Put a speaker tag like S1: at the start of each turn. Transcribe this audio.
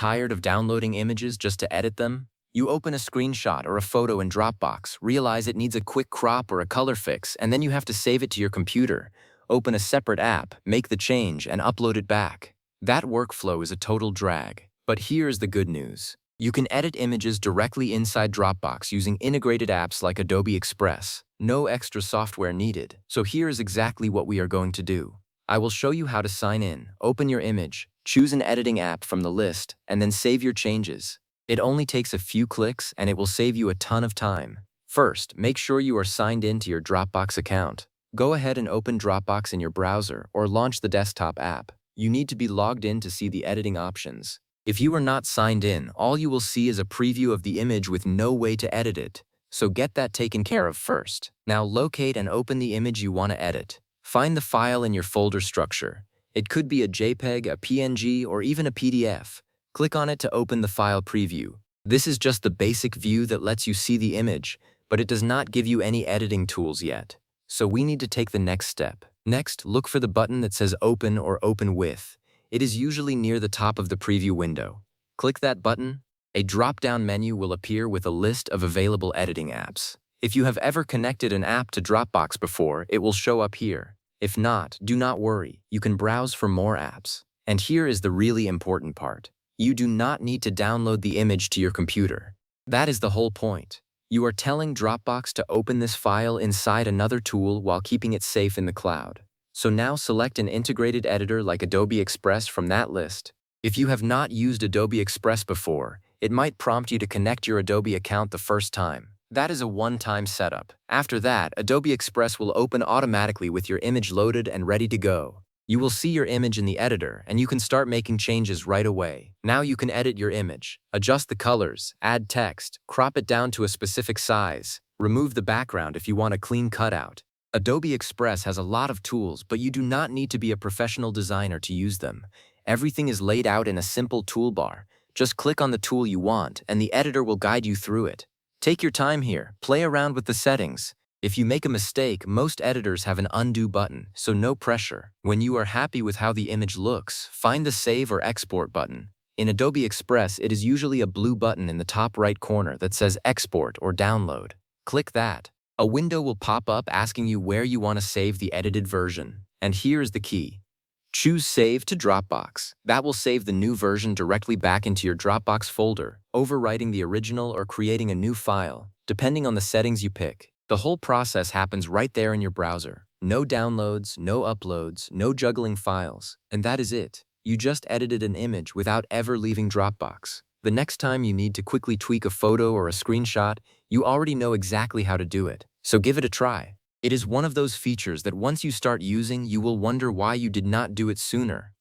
S1: Tired of downloading images just to edit them? You open a screenshot or a photo in Dropbox, realize it needs a quick crop or a color fix, and then you have to save it to your computer. Open a separate app, make the change, and upload it back. That workflow is a total drag. But here's the good news. You can edit images directly inside Dropbox using integrated apps like Adobe Express. No extra software needed. So here's exactly what we are going to do. I will show you how to sign in, open your image, choose an editing app from the list, and then save your changes. It only takes a few clicks and it will save you a ton of time. First, make sure you are signed in to your Dropbox account. Go ahead and open Dropbox in your browser or launch the desktop app. You need to be logged in to see the editing options. If you are not signed in, all you will see is a preview of the image with no way to edit it. So get that taken care of first. Now locate and open the image you want to edit. Find the file in your folder structure. It could be a JPEG, a PNG, or even a PDF. Click on it to open the file preview. This is just the basic view that lets you see the image, but it does not give you any editing tools yet. So we need to take the next step. Next, look for the button that says Open or Open With. It is usually near the top of the preview window. Click that button. A drop-down menu will appear with a list of available editing apps. If you have ever connected an app to Dropbox before, it will show up here. If not, do not worry. You can browse for more apps. And here is the really important part. You do not need to download the image to your computer. That is the whole point. You are telling Dropbox to open this file inside another tool while keeping it safe in the cloud. So now select an integrated editor like Adobe Express from that list. If you have not used Adobe Express before, it might prompt you to connect your Adobe account the first time. That is a one-time setup. After that, Adobe Express will open automatically with your image loaded and ready to go. You will see your image in the editor, and you can start making changes right away. Now you can edit your image, adjust the colors, add text, crop it down to a specific size, remove the background if you want a clean cutout. Adobe Express has a lot of tools, but you do not need to be a professional designer to use them. Everything is laid out in a simple toolbar. Just click on the tool you want, and the editor will guide you through it. Take your time here, play around with the settings. If you make a mistake, most editors have an undo button, so no pressure. When you are happy with how the image looks, find the Save or Export button. In Adobe Express, it is usually a blue button in the top right corner that says Export or Download. Click that. A window will pop up asking you where you want to save the edited version. And here is the key. Choose Save to Dropbox. That will save the new version directly back into your Dropbox folder, overwriting the original or creating a new file, depending on the settings you pick. The whole process happens right there in your browser. No downloads, no uploads, no juggling files. And that is it. You just edited an image without ever leaving Dropbox. The next time you need to quickly tweak a photo or a screenshot, you already know exactly how to do it. So give it a try. It is one of those features that once you start using, you will wonder why you did not do it sooner.